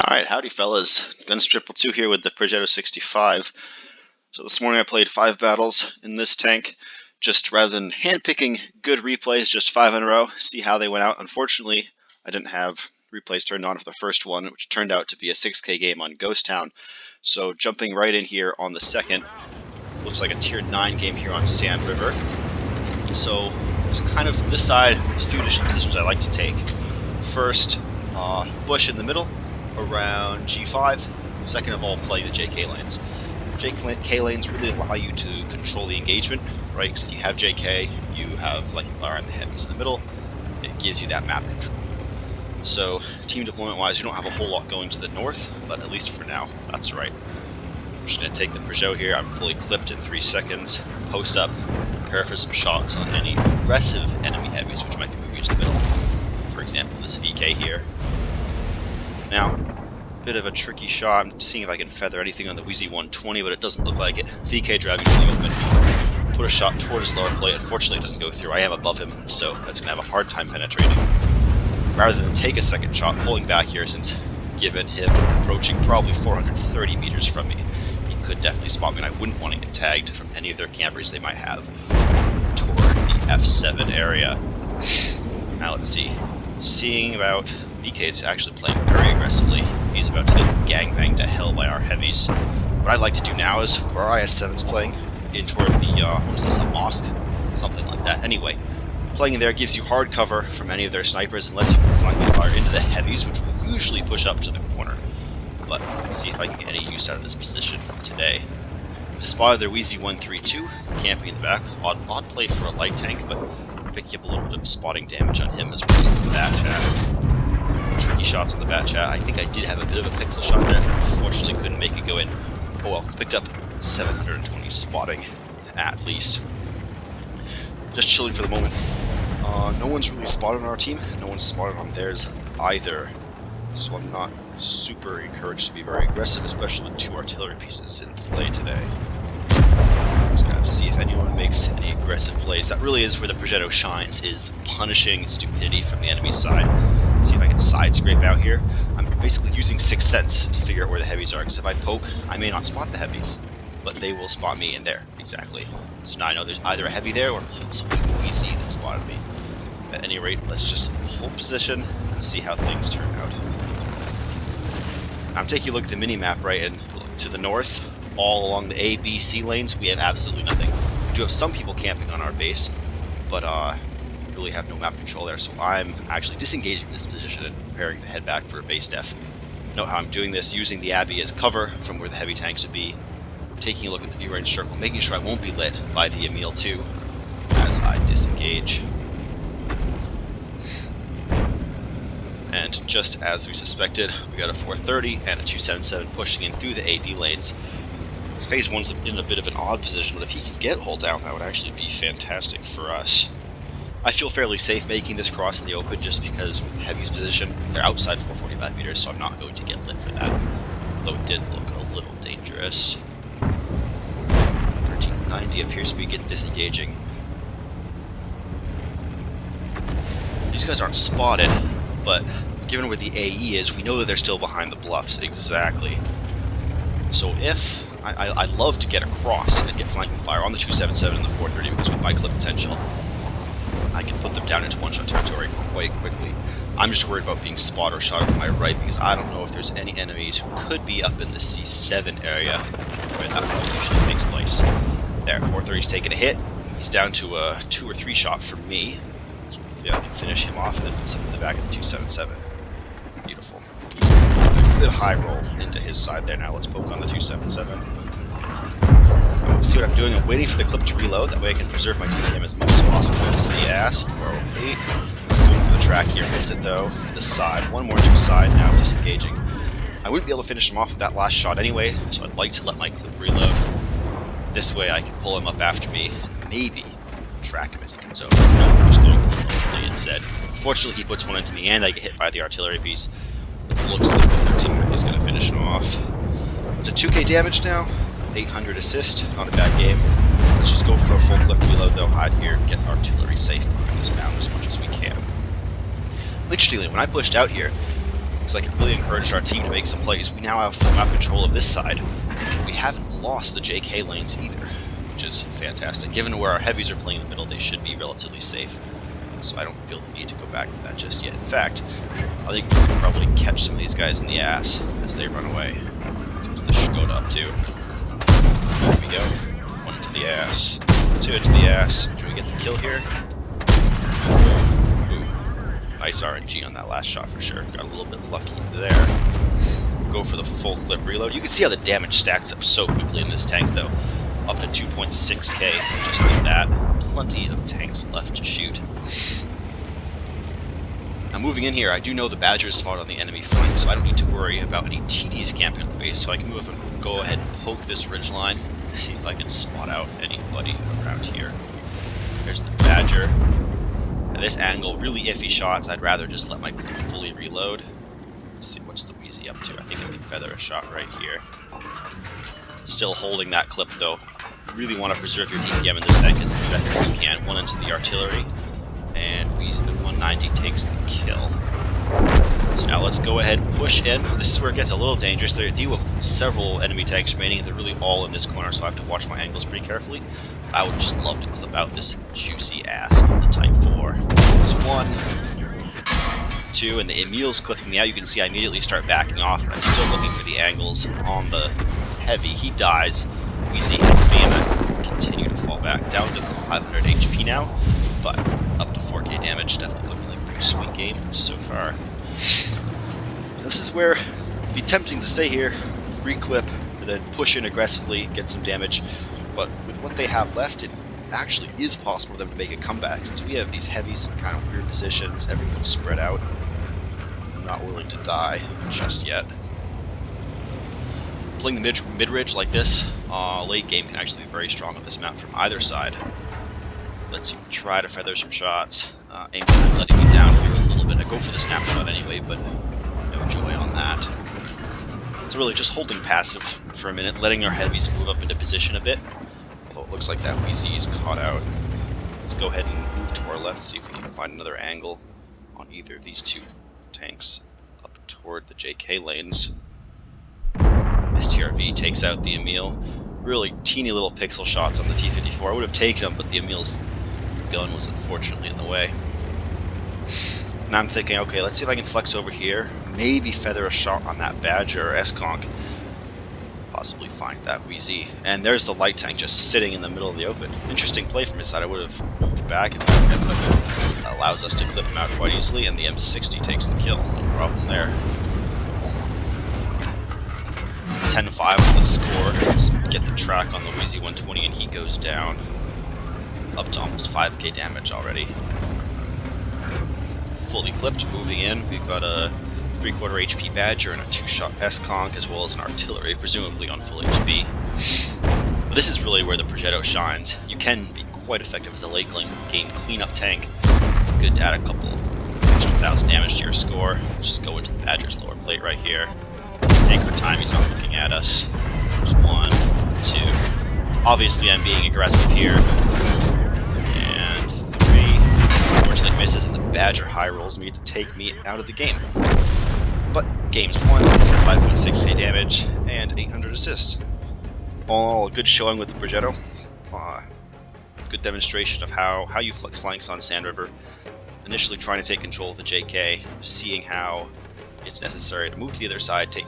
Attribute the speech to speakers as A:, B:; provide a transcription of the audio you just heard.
A: Alright, howdy fellas. Guns 222 here with the Progetto 65. So this morning I played 5 battles in this tank. Just rather than handpicking good replays, just 5 in a row, see how they went out. Unfortunately, I didn't have replays turned on for the first one, which turned out to be a 6K game on Ghost Town. So jumping right in here on the second, looks like a tier 9 game here on Sand River. So it's kind of from this side, there's a few additional positions I like to take. First, bush in the middle around G5. Second of all, play the JK lanes. JK lanes really allow you to control the engagement, right? Because if you have JK, you have lightning fire and the heavies in the middle. It gives you that map control. So team deployment wise, you don't have a whole lot going to the north, but at least for now, that's right. I'm just going to take the Progetto here. I'm fully clipped in 3 seconds. Post up, prepare for some shots on any aggressive enemy heavies which might be moving into the middle. For example, this VK here. Now, bit of a tricky shot. I'm seeing if I can feather anything on the Wheezy 120, but it doesn't look like it. VK driving to the open. Put a shot toward his lower plate. Unfortunately, it doesn't go through. I am above him, so that's going to have a hard time penetrating. Rather than take a second shot, pulling back here, since given him approaching probably 430 meters from me, he could definitely spot me, and I wouldn't want to get tagged from any of their campers they might have toward the F7 area. Now let's see. Seeing about VK is actually playing very aggressively. He's about to get gangbanged to hell by our heavies. What I'd like to do now is, where our IS-7's playing, in toward the, what is this, a mosque? Something like that. Anyway, playing in there gives you hard cover from any of their snipers and lets you flanking fire into the heavies, which will usually push up to the corner. But let's see if I can get any use out of this position today. I spotted their Wheezy 132, camping in the back. Odd play for a light tank, but picking up a little bit of spotting damage on him as well as the bat chat. Tricky shots on the bat chat. I think I did have a bit of a pixel shot there. Unfortunately, couldn't make it go in. Oh well, picked up 720 spotting at least. Just chilling for the moment. No one's really spotted on our team. No one's spotted on theirs either. So I'm not super encouraged to be very aggressive, especially with 2 artillery pieces in play today. Just gotta see if anyone makes any aggressive plays. That really is where the Progetto shines, is punishing stupidity from the enemy side. See if I can side scrape out here. I'm basically using 6th sense to figure out where the heavies are, because if I poke, I may not spot the heavies, but they will spot me in there, exactly. So now I know there's either a heavy there or possibly Wheezy that spotted me. At any rate, let's just hold position and see how things turn out. I'm taking a look at the mini-map, right, and to the north, all along the A, B, C lanes, we have absolutely nothing. We do have some people camping on our base, but really have no map control there, so I'm actually disengaging this position and preparing to head back for a base def. Note how I'm doing this, using the Abbey as cover from where the heavy tanks would be, taking a look at the view range circle, making sure I won't be lit by the Emil 2 as I disengage. And just as we suspected, we got a 430 and a 277 pushing in through the AB lanes. Phase 1's in a bit of an odd position, but if he can get hull down, that would actually be fantastic for us. I feel fairly safe making this cross in the open just because with the heavy's position, they're outside 445 meters, so I'm not going to get lit for that. Though it did look a little dangerous. 1390 appears to be disengaging. These guys aren't spotted, but given where the AE is, we know that they're still behind the bluffs, exactly. So if I'd love to get across and get flanking fire on the 277 and the 430, because with my clip potential, I can put them down into one-shot territory quite quickly. I'm just worried about being spotted or shot to my right, because I don't know if there's any enemies who could be up in the C7 area where that fight usually takes place. There, 430's taking a hit. He's down to a 2 or 3 shot from me. So hopefully I can finish him off and then put something in the back of the 277. Beautiful. Good high roll into his side there. Now let's poke on the 277. See what I'm doing? I'm waiting for the clip to reload. That way I can preserve my DPM as much as possible. Into the ass. Throw 8. Going for the track here. Miss it though. The side. One more to the side. Now disengaging. I wouldn't be able to finish him off with that last shot anyway, so I'd like to let my clip reload. This way I can pull him up after me and maybe track him as he comes over. No, I'm just going for the play instead. Unfortunately, he puts one into me and I get hit by the artillery piece. It looks like the 13 is going to finish him off. It's a 2k damage now. 800 assist, not a bad game. Let's just go for a full clip reload though, hide here, get artillery safe behind this mound as much as we can. Interestingly, when I pushed out here, because I really encouraged our team to make some plays. We now have full map control of this side. We haven't lost the JK lanes either, which is fantastic. Given where our heavies are playing in the middle, they should be relatively safe. So I don't feel the need to go back for that just yet. In fact, I think we can probably catch some of these guys in the ass as they run away. Seems the Skoda up too. There we go. One into the ass. Two into the ass. Do we get the kill here? Ooh. Nice RNG on that last shot for sure. Got a little bit lucky there. Go for the full clip reload. You can see how the damage stacks up so quickly in this tank though. Up to 2.6k, just like that. Plenty of tanks left to shoot. Now moving in here, I do know the Badger is spotted on the enemy flank, so I don't need to worry about any TDs camping on the base, so I can move and go ahead and poke this ridgeline, see if I can spot out anybody around here. There's the Badger. At this angle, really iffy shots, I'd rather just let my clip fully reload. Let's see, what's the Wheezy up to? I think I can feather a shot right here. Still holding that clip though. Really want to preserve your DPM in this tank as best as you can. One into the artillery, and Wheezy at 190 takes the kill. So now let's go ahead and push in. This is where it gets a little dangerous. They do have several enemy tanks remaining. They're really all in this corner, so I have to watch my angles pretty carefully. I would just love to clip out this juicy ass of the Type 4. There's one, two, and the Emil's clipping me out. You can see I immediately start backing off, but I'm still looking for the angles on the heavy. He dies. Wheezy hits me, and I continue to fall back. Down to 500 HP now, but up to 4k damage. Definitely looking like a pretty sweet game so far. This is where it'd be tempting to stay here, reclip, and then push in aggressively, get some damage. But with what they have left, it actually is possible for them to make a comeback. Since we have these heavies in kind of weird positions, everyone's spread out. I'm not willing to die just yet. Playing the mid-ridge like this, late game can actually be very strong on this map from either side. Lets you try to feather some shots. Aim letting me down here a little bit. I go for the snapshot anyway, but no joy on that. It's really just holding passive for a minute, letting our heavies move up into position a bit. Although it looks like that Wheezy is caught out. Let's go ahead and move to our left, see if we can find another angle on either of these two tanks up toward the JK lanes. STRV takes out the Emil. Really teeny little pixel shots on the T-54. I would have taken them, but the Emil's gun was unfortunately in the way. Now I'm thinking, okay, let's see if I can flex over here. Maybe feather a shot on that Badger or S-Conk. Possibly find that Wheezy. And there's the light tank just sitting in the middle of the open. Interesting play from his side. I would have moved back and that allows us to clip him out quite easily, and the M60 takes the kill. No problem there. 10-5 on the score. Let's get the track on the Wheezy 120 and he goes down. Up to almost 5k damage already. Fully clipped, moving in. We've got a 3/4 HP Badger and a 2-shot S-Conk as well as an artillery, presumably on full HP. But this is really where the Progetto shines. You can be quite effective as a late game cleanup tank. Good to add a couple extra 1,000 damage to your score. Just go into the Badger's lower plate right here. Anchor time, he's not looking at us. There's 1, 2. Obviously I'm being aggressive here. And 3. Unfortunately misses, and the Badger high rolls me to take me out of the game. But game's won, 5.6k damage, and 800 assist. All in all, a good showing with the Progetto. Good demonstration of how you flex flanks on Sand River. Initially trying to take control of the JK, seeing how it's necessary to move to the other side, take